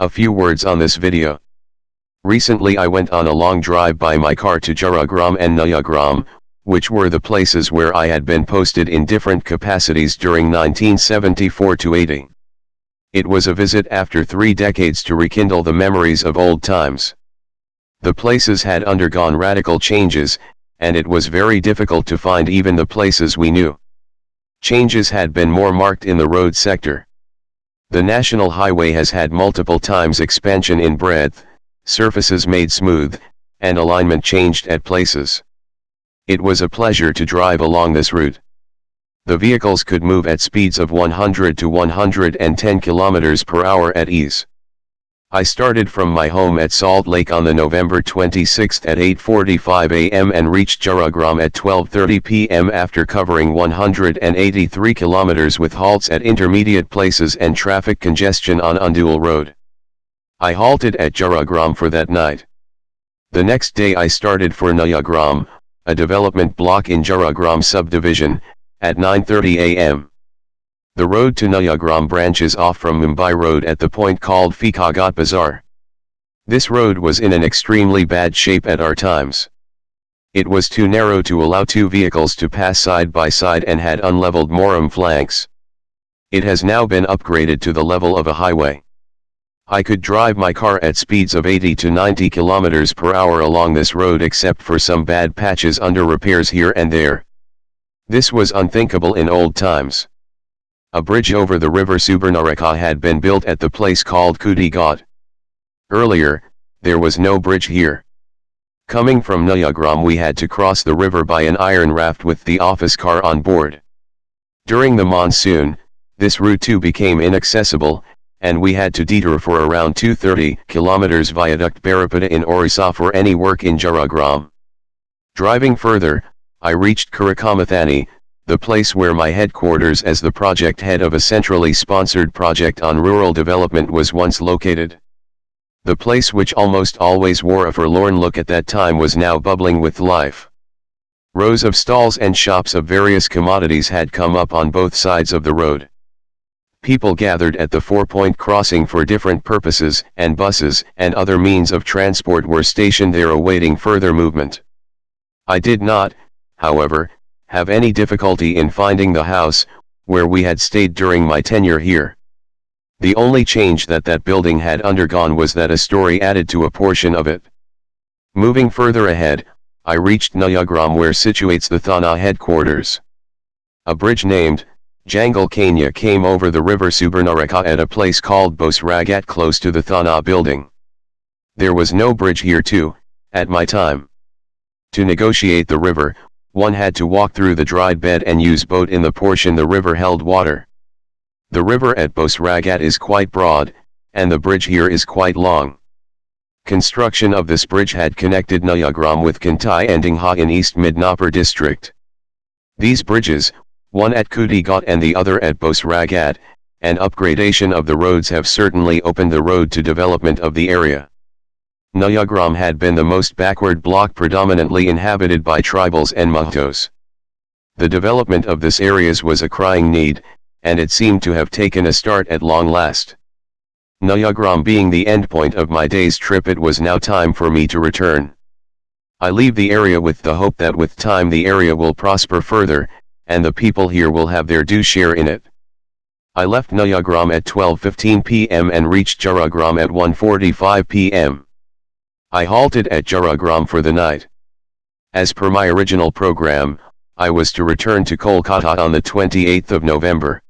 A few words on this video. Recently I went on a long drive by my car to Jhargram and Jhargram, which were the places where I had been posted in different capacities during 1974 to 80. It was a visit after 3 decades to rekindle the memories of old times. The places had undergone radical changes, and it was very difficult to find even the places we knew. Changes had been more marked in the road sector. The national highway has had multiple times expansion in breadth, surfaces made smooth, and alignment changed at places. It was a pleasure to drive along this route. The vehicles could move at speeds of 100 to 110 km per hour at ease. I started from my home at Salt Lake on the November 26 at 8:45 a.m. and reached Jhargram at 12:30 p.m. after covering 183 km with halts at intermediate places and traffic congestion on Undual Road. I halted at Jhargram for that night. The next day I started for Jhargram, a development block in Jhargram subdivision, at 9:30 a.m. The road to Jhargram branches off from Mumbai Road at the point called Fikaghat Bazaar. This road was in an extremely bad shape at our times. It was too narrow to allow 2 vehicles to pass side by side and had unleveled Moram flanks. It has now been upgraded to the level of a highway. I could drive my car at speeds of 80 to 90 km per hour along this road except for some bad patches under repairs here and there. This was unthinkable in old times. A bridge over the river Subarnarekha had been built at the place called Kuti Ghat. Earlier, there was no bridge here. Coming from Jhargram we had to cross the river by an iron raft with the office car on board. During the monsoon, this route too became inaccessible, and we had to detour for around 230 km viaduct Barapada in Orissa for any work in Jhargram. Driving further, I reached Kurikamathani, the place where my headquarters as the project head of a centrally sponsored project on rural development was once located. The place which almost always wore a forlorn look at that time was now bubbling with life. Rows of stalls and shops of various commodities had come up on both sides of the road. People gathered at the 4-point crossing for different purposes, and buses and other means of transport were stationed there awaiting further movement. I did not, however, have any difficulty in finding the house, where we had stayed during my tenure here. The only change that building had undergone was that a story added to a portion of it. Moving further ahead, I reached Jhargram where situates the Thana headquarters. A bridge named Jangal Kanya came over the river Subarnarekha at a place called Bosragat close to the Thana building. There was no bridge here too, at my time. To negotiate the river, one had to walk through the dried bed and use boat in the portion the river held water. The river at Bosragat is quite broad, and the bridge here is quite long. Construction of this bridge had connected Jhargram with Kantai and Dingha in East Midnapur district. These bridges, one at Kuti Ghat and the other at Bosragat, and upgradation of the roads have certainly opened the road to development of the area. Jhargram had been the most backward block predominantly inhabited by tribals and Mahtos. The development of this areas was a crying need, and it seemed to have taken a start at long last. Jhargram being the endpoint of my day's trip, it was now time for me to return. I leave the area with the hope that with time the area will prosper further, and the people here will have their due share in it. I left Jhargram at 12:15 p.m. and reached Jhargram at 1:45 p.m. I halted at Jhargram for the night. As per my original program, I was to return to Kolkata on the 28th of November.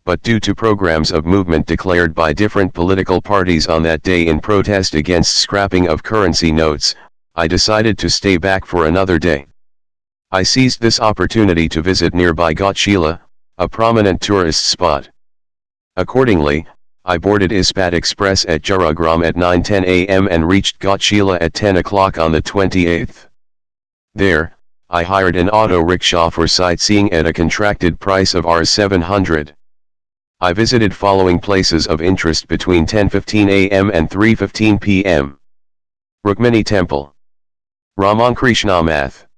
But due to programs of movement declared by different political parties on that day in protest against scrapping of currency notes, I decided to stay back for another day. I seized this opportunity to visit nearby Ghatshila, a prominent tourist spot. Accordingly, I boarded Ispat Express at Jhargram at 9:10 a.m. and reached Ghatshila at 10 o'clock on the 28th. There, I hired an auto rickshaw for sightseeing at a contracted price of Rs700. I visited following places of interest between 10:15 a.m. and 3:15 p.m. Rukmini Temple, Ramankrishna Math,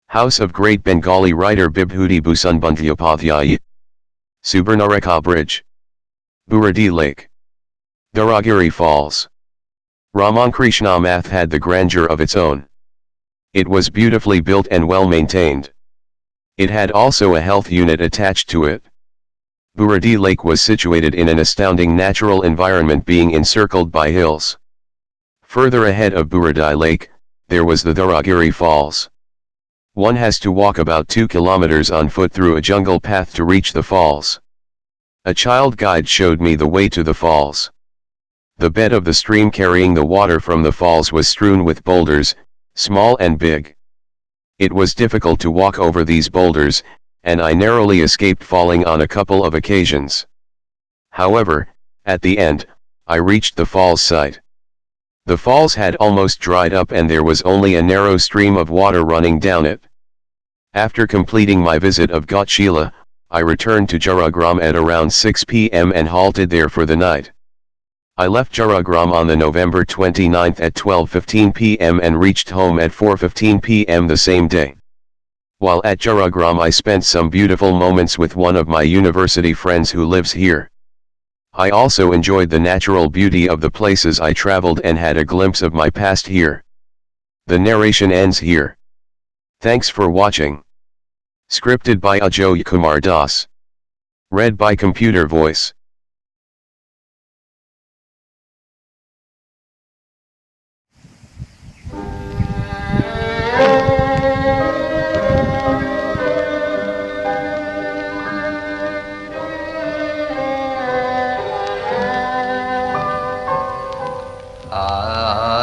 House of great Bengali writer Bibhuti Bhushan Bandyopadhyay, Subarnarekha Bridge, Buradi Lake. Dharagiri Falls. Ramakrishna Math had the grandeur of its own. It was beautifully built and well maintained. It had also a health unit attached to it. Buradi Lake was situated in an astounding natural environment, being encircled by hills. Further ahead of Buradi Lake, there was the Dharagiri Falls. One has to walk about 2 kilometers on foot through a jungle path to reach the falls. A child guide showed me the way to the falls. The bed of the stream carrying the water from the falls was strewn with boulders, small and big. It was difficult to walk over these boulders, and I narrowly escaped falling on a couple of occasions. However, at the end, I reached the falls site. The falls had almost dried up and there was only a narrow stream of water running down it. After completing my visit of Ghatshila, I returned to Jhargram at around 6 p.m. and halted there for the night. I left Jhargram on the November 29th at 12:15 p.m. and reached home at 4:15 p.m. the same day. While at Jhargram I spent some beautiful moments with one of my university friends who lives here. I also enjoyed the natural beauty of the places I traveled and had a glimpse of my past here. The narration ends here. Thanks for watching. Scripted by Ajoy Kumar Das. Read by Computer Voice.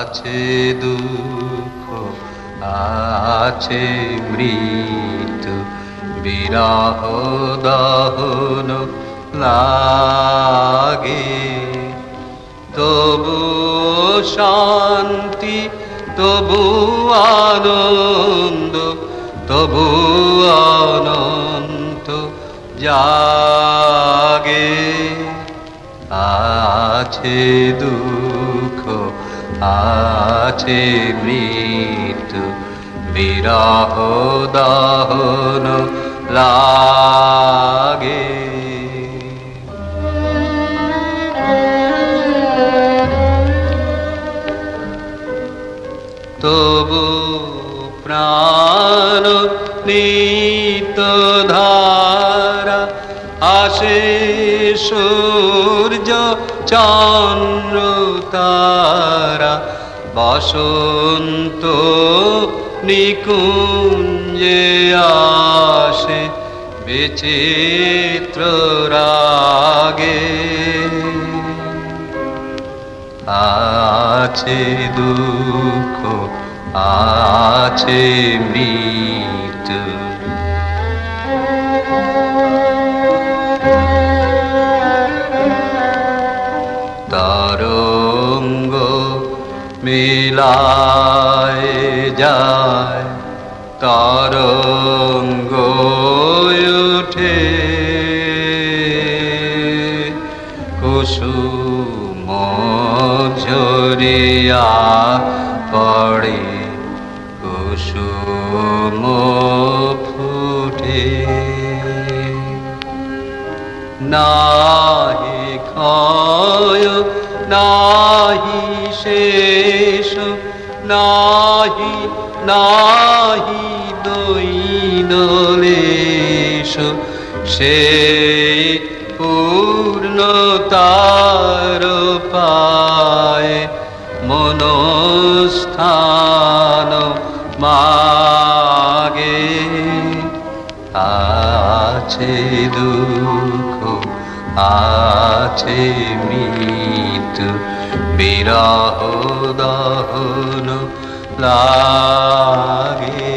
আছে দুঃখ আছে মৃত্যু বিরহ দহন লাগে তবু শান্তি তবু আনন্দ তবু অনন্ত জাগে আছে দুঃখ আছে মৃত্যু বিরহ দহন লাগে তবু প্রাণ নিত ধারা আসে সূর্য চন্দ্র তারা বসন্ত নিকুঞ্জে আসে বিচিত্র রাগে আছে দুঃখ আছে মৃত্যু তরঙ্গ মিলায় যায় তরঙ্গ উঠে কুসুম ঝরিয়া পড়ে কুসুম ফুটে নাহি ক্ষয় নাহি শেষ নাহি নাহি দৈনলেশ সেই পূর্ণতার পায় মনস্থান মাগে আছে দুঃখ আছে মৃত্যু বিরহ দহন লাগে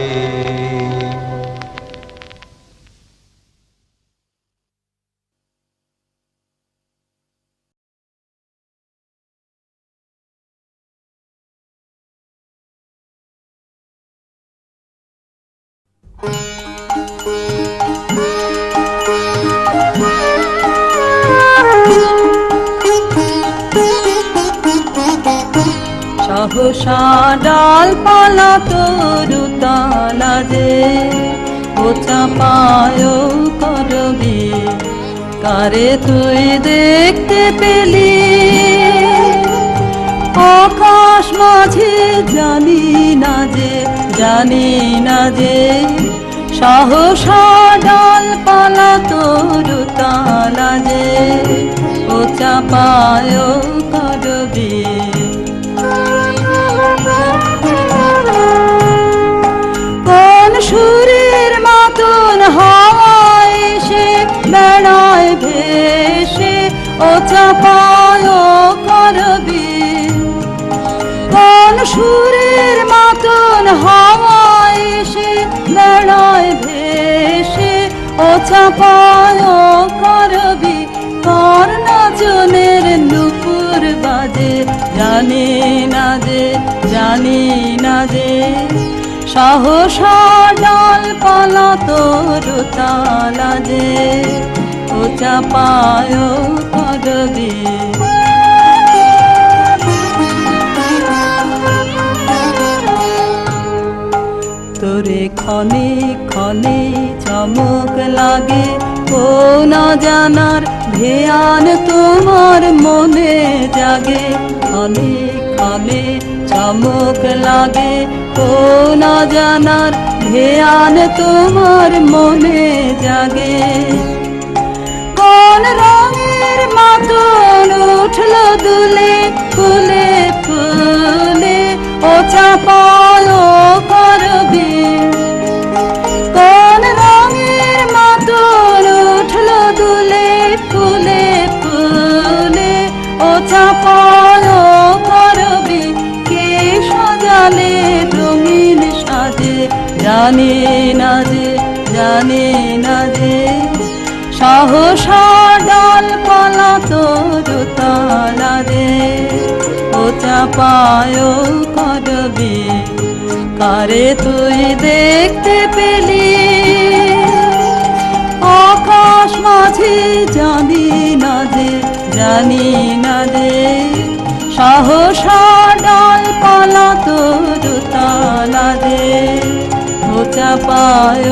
সহসা ডালপালা তরুতালা যে ওচা পায় করবি কারে তুই দেখতে পেলি আকাশ মাঝে জানি না যে সহসা ডালপালা তরুতালা যে ও চাপায় করবি। কোন সুরের মতন হাওয়ায় এসে বেড়ায় ভেসে ও চাপায় করবি। কোন সুরের মতন হাওয়ায় এসে বেড়ায় ভেসে ও চাপায় করবি। কার নাচনের নুপুর বাজে জানি না যে সহসা ডালপালা তরুতালা যে ও চাপায় করবি। তোরে ক্ষণে ক্ষণে চমক লাগে কোন জানার ধ্যান তোমার মনে জাগে। ক্ষণে ক্ষণে চমক লাগে কোন জানার ধ্যান তোমার মনে জাগে। কোন রঙের মতন উঠল দুলে ফুলে ফুলে ও চাপায় করবি। কোন রঙের মতন উঠল দুলে ফুলে ফুলে ও চাপায় করবি। কে সাজালে রঙিন সাজে জানি না যে সহসা ডালপালা তরুতালা রে ও চাপায় করবি। কারে তুই দেখতে পেলি আকাশ মাঝে জানি না যে সহসা ডালপালা তরুতালা রে ও চাপায়